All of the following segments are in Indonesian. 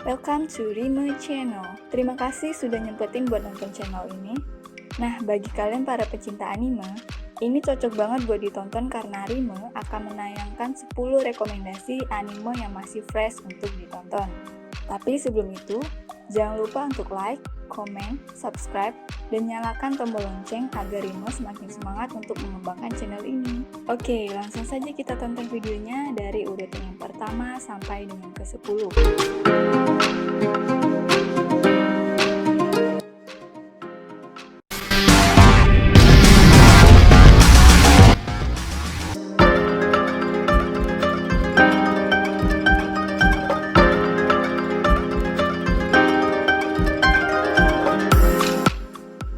Welcome to Rime Channel. Terima kasih sudah nyempetin buat nonton channel ini. Nah, bagi kalian para pecinta anime, ini cocok banget buat ditonton karena Rime akan menayangkan 10 rekomendasi anime yang masih fresh untuk ditonton. Tapi sebelum itu, jangan lupa untuk like, komen, subscribe, dan nyalakan tombol lonceng agar Rime semakin semangat untuk mengembangkan channel ini. Oke, langsung saja kita tonton videonya dari urutan yang pertama sampai dengan ke-10.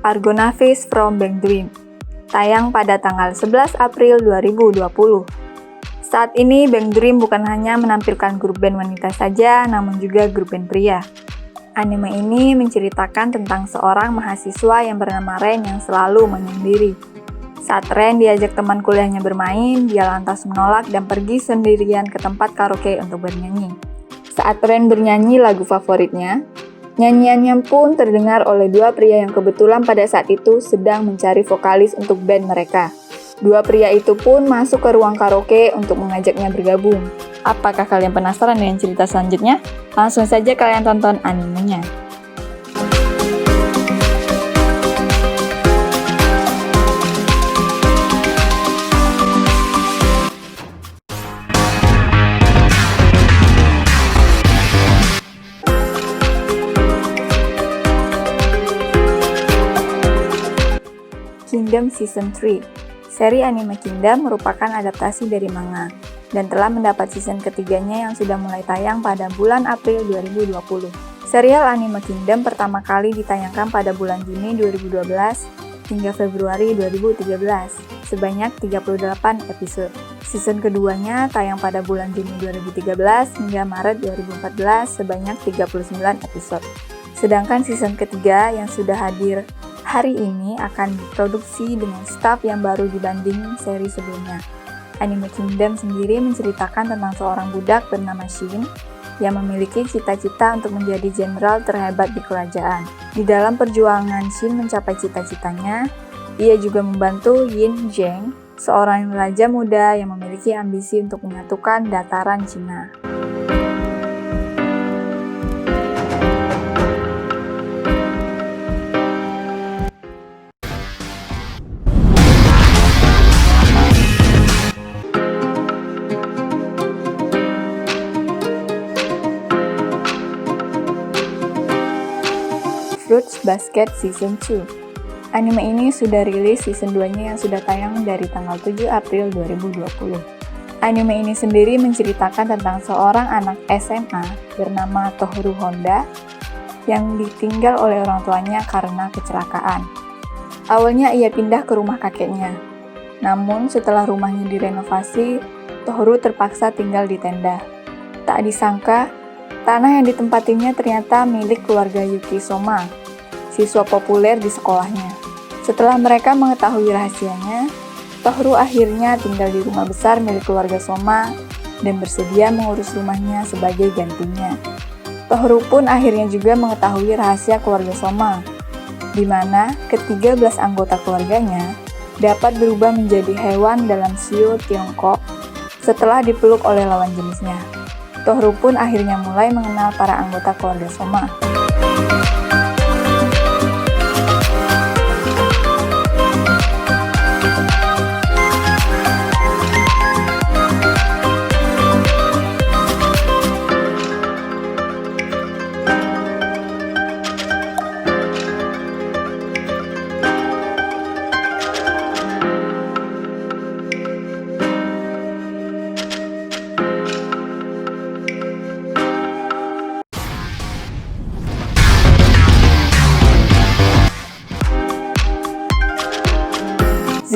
Argonavis from Bang Dream, tayang pada tanggal 11 April 2020. Saat ini Bang Dream bukan hanya menampilkan grup band wanita saja, namun juga grup band pria. Anime ini menceritakan tentang seorang mahasiswa yang bernama Ren yang selalu menyendiri. Saat Ren diajak teman kuliahnya bermain, dia lantas menolak dan pergi sendirian ke tempat karaoke untuk bernyanyi. Saat Ren bernyanyi lagu favoritnya, nyanyiannya pun terdengar oleh dua pria yang kebetulan pada saat itu sedang mencari vokalis untuk band mereka. Dua pria itu pun masuk ke ruang karaoke untuk mengajaknya bergabung. Apakah kalian penasaran dengan cerita selanjutnya? Langsung saja kalian tonton animenya. Kingdom Season 3. Seri anime Kingdom merupakan adaptasi dari manga dan telah mendapat season ketiganya yang sudah mulai tayang pada bulan April 2020. Serial anime Kingdom pertama kali ditayangkan pada bulan Juni 2012 hingga Februari 2013, sebanyak 38 episode. Season keduanya tayang pada bulan Juni 2013 hingga Maret 2014, sebanyak 39 episode. Sedangkan season ketiga yang sudah hadir hari ini akan diproduksi dengan staff yang baru dibanding seri sebelumnya. Anime Kingdom sendiri menceritakan tentang seorang budak bernama Shin yang memiliki cita-cita untuk menjadi jenderal terhebat di kerajaan. Di dalam perjuangan Shin mencapai cita-citanya, ia juga membantu Yin Zheng, seorang raja muda yang memiliki ambisi untuk menyatukan dataran Cina. Fruits Basket Season 2. Anime ini sudah rilis season 2-nya yang sudah tayang dari tanggal 7 April 2020. Anime ini sendiri menceritakan tentang seorang anak SMA bernama Tohru Honda yang ditinggal oleh orang tuanya karena kecelakaan. Awalnya ia pindah ke rumah kakeknya. Namun setelah rumahnya direnovasi, Tohru terpaksa tinggal di tenda. Tak disangka, tanah yang ditempatinya ternyata milik keluarga Yuki Soma, siswa populer di sekolahnya. Setelah mereka mengetahui rahasianya, Tohru akhirnya tinggal di rumah besar milik keluarga Soma dan bersedia mengurus rumahnya sebagai gantinya. Tohru pun akhirnya juga mengetahui rahasia keluarga Soma, di mana ke-13 anggota keluarganya dapat berubah menjadi hewan dalam shio Tiongkok setelah dipeluk oleh lawan jenisnya. Tohru pun akhirnya mulai mengenal para anggota keluarga Soma.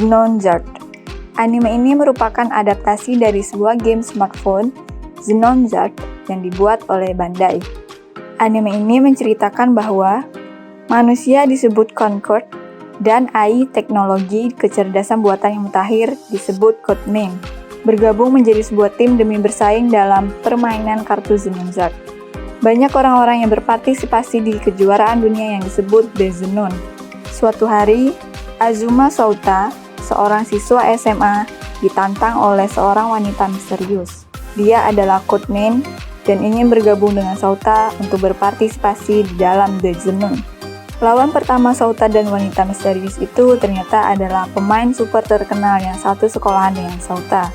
Xenonzard. Anime ini merupakan adaptasi dari sebuah game smartphone, Xenonzard, yang dibuat oleh Bandai. Anime ini menceritakan bahwa manusia disebut Concord dan AI teknologi kecerdasan buatan yang mutakhir disebut Codemane bergabung menjadi sebuah tim demi bersaing dalam permainan kartu Xenonzard. Banyak orang-orang yang berpartisipasi di kejuaraan dunia yang disebut Dezenun. Suatu hari, Azuma Souta, seorang siswa SMA, ditantang oleh seorang wanita misterius. Dia adalah codeman dan ingin bergabung dengan Souta untuk berpartisipasi di dalam Dezenun. Lawan pertama Souta dan wanita misterius itu ternyata adalah pemain super terkenal yang satu sekolahan dengan Souta.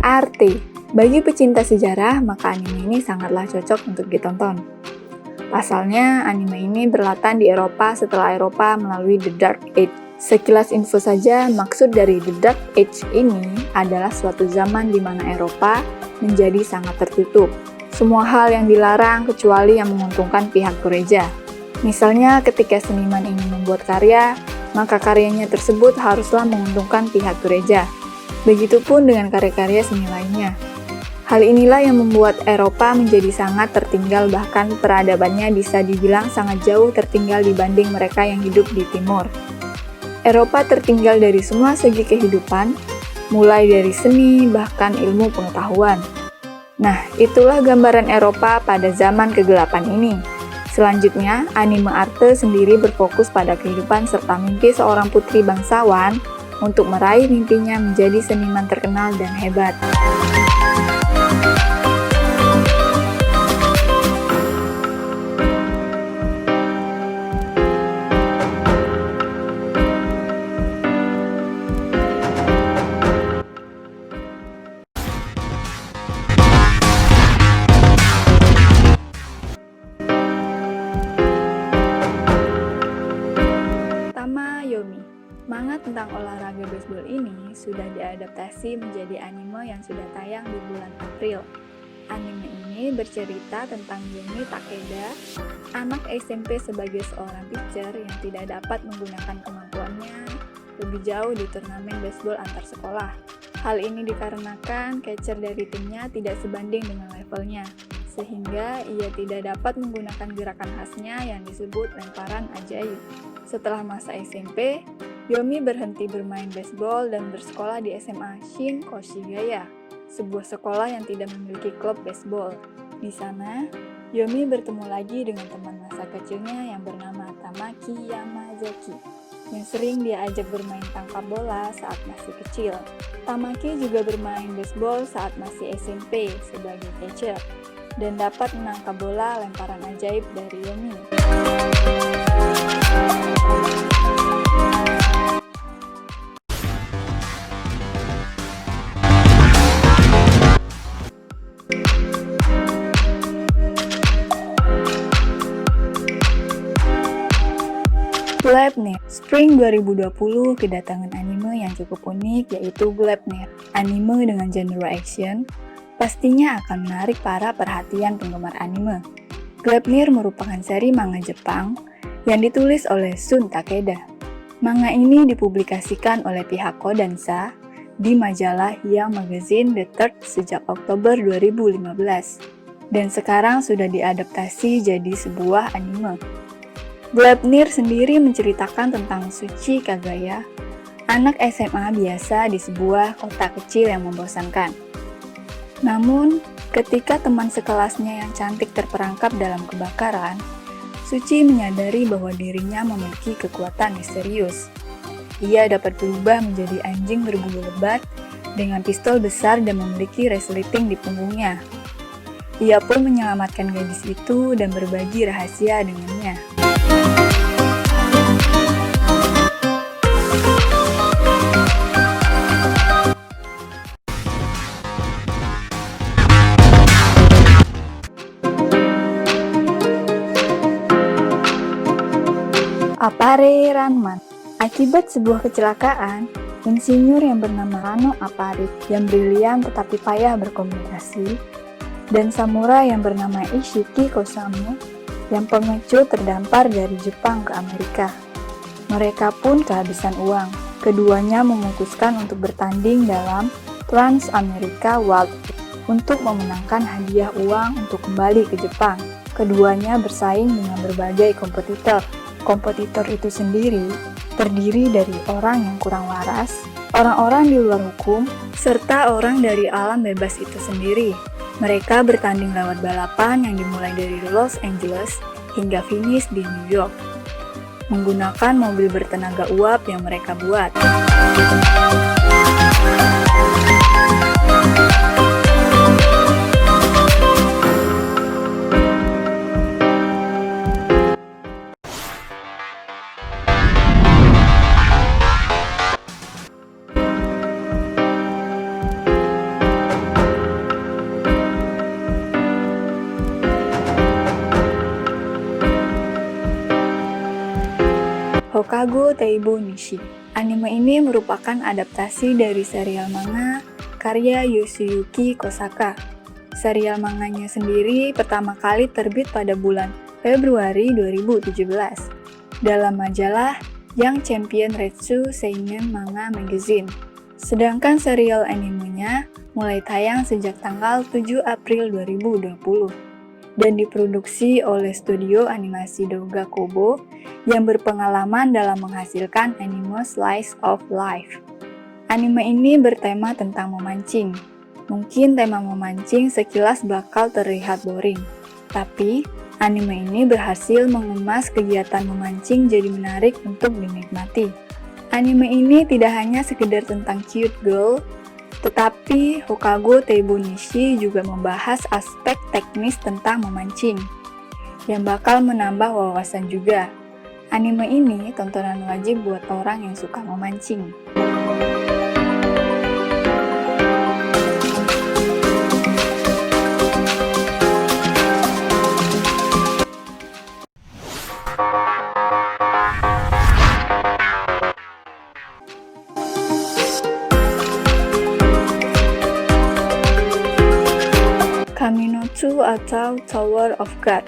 Arte. Bagi pecinta sejarah, maka anime ini sangatlah cocok untuk ditonton. Pasalnya, anime ini berlatar di Eropa setelah Eropa melalui The Dark Age. Sekilas info saja, maksud dari The Dark Age ini adalah suatu zaman di mana Eropa menjadi sangat tertutup. Semua hal yang dilarang kecuali yang menguntungkan pihak gereja. Misalnya ketika seniman ingin membuat karya, maka karyanya tersebut haruslah menguntungkan pihak gereja. Begitupun dengan karya-karya seni lainnya. Hal inilah yang membuat Eropa menjadi sangat tertinggal, bahkan peradabannya bisa dibilang sangat jauh tertinggal dibanding mereka yang hidup di timur. Eropa tertinggal dari semua segi kehidupan, mulai dari seni bahkan ilmu pengetahuan. Nah, itulah gambaran Eropa pada zaman kegelapan ini. Selanjutnya, anime Arte sendiri berfokus pada kehidupan serta mimpi seorang putri bangsawan untuk meraih mimpinya menjadi seniman terkenal dan hebat. Tamayomi. Manga tentang olahraga baseball ini sudah diadaptasi menjadi anime yang sudah tayang di bulan April. Anime ini bercerita tentang Yomi Takeda, anak SMP sebagai seorang pitcher yang tidak dapat menggunakan kemampuannya lebih jauh di turnamen baseball antar sekolah. Hal ini dikarenakan catcher dari timnya tidak sebanding dengan levelnya, sehingga ia tidak dapat menggunakan gerakan khasnya yang disebut lemparan ajaib. Setelah masa SMP, Yomi berhenti bermain baseball dan bersekolah di SMA Shin Koshigaya, sebuah sekolah yang tidak memiliki klub baseball. Di sana, Yomi bertemu lagi dengan teman masa kecilnya yang bernama Tamaki Yamazaki, yang sering dia ajak bermain tangkap bola saat masih kecil. Tamaki juga bermain baseball saat masih SMP sebagai catcher, dan dapat menangkap bola lemparan ajaib dari Yomi. Gleipnir. Spring 2020 kedatangan anime yang cukup unik, yaitu Gleipnir. Anime dengan genre action pastinya akan menarik para perhatian penggemar anime. Gleipnir merupakan seri manga Jepang yang ditulis oleh Shun Takeda. Manga ini dipublikasikan oleh pihak Kodansha di majalah Young Magazine The Third sejak Oktober 2015, dan sekarang sudah diadaptasi jadi sebuah anime. Gleipnir sendiri menceritakan tentang Suchi Kagaya, anak SMA biasa di sebuah kota kecil yang membosankan. Namun, ketika teman sekelasnya yang cantik terperangkap dalam kebakaran, Suchi menyadari bahwa dirinya memiliki kekuatan misterius. Ia dapat berubah menjadi anjing berbulu lebat dengan pistol besar dan memiliki resleting di punggungnya. Ia pun menyelamatkan gadis itu dan berbagi rahasia dengannya. Appare Ranman. Akibat sebuah kecelakaan, insinyur yang bernama Rano Appare yang brilian tetapi payah berkomunikasi, dan samurai yang bernama Ishiki Kosamu yang pengecut terdampar dari Jepang ke Amerika. Mereka pun kehabisan uang. Keduanya memutuskan untuk bertanding dalam Trans America World untuk memenangkan hadiah uang untuk kembali ke Jepang. Keduanya bersaing dengan berbagai kompetitor. Kompetitor itu sendiri terdiri dari orang yang kurang waras, orang-orang di luar hukum, serta orang dari alam bebas itu sendiri. Mereka bertanding lewat balapan yang dimulai dari Los Angeles hingga finish di New York, menggunakan mobil bertenaga uap yang mereka buat. Hokago Teibo Nishi. Anime ini merupakan adaptasi dari serial manga karya Yoshiyuki Kosaka. Serial manganya sendiri pertama kali terbit pada bulan Februari 2017 dalam majalah Young Champion Retsu Seinen Manga Magazine. Sedangkan serial animenya mulai tayang sejak tanggal 7 April 2020 dan diproduksi oleh studio animasi Doga Kobo yang berpengalaman dalam menghasilkan anime slice of life. Anime ini bertema tentang memancing. Mungkin tema memancing sekilas bakal terlihat boring, tapi anime ini berhasil mengemas kegiatan memancing jadi menarik untuk dinikmati. Anime ini tidak hanya sekedar tentang cute girl, tetapi Hokago Teibo Nishi juga membahas aspek teknis tentang memancing, yang bakal menambah wawasan juga. Anime ini tontonan wajib buat orang yang suka memancing. Kaminotsu atau Tower of God.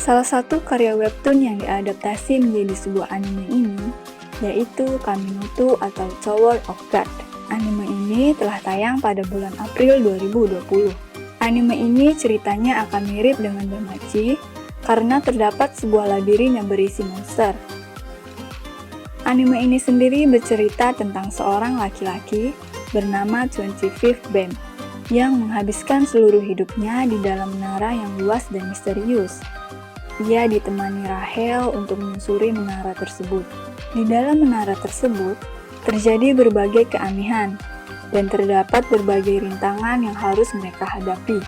Salah satu karya webtoon yang diadaptasi menjadi sebuah anime ini yaitu Kaminotsu atau Tower of God. Anime ini telah tayang pada bulan April 2020. Anime ini ceritanya akan mirip dengan Danmachi karena terdapat sebuah labirin yang berisi monster. Anime ini sendiri bercerita tentang seorang laki-laki bernama 25th Band yang menghabiskan seluruh hidupnya di dalam menara yang luas dan misterius. Ia ditemani Rahel untuk menyusuri menara tersebut. Di dalam menara tersebut, terjadi berbagai keanehan, dan terdapat berbagai rintangan yang harus mereka hadapi.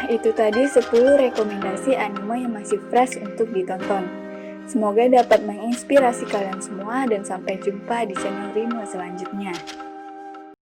Itu tadi 10 rekomendasi anime yang masih fresh untuk ditonton. Semoga dapat menginspirasi kalian semua dan sampai jumpa di channel Rimo selanjutnya.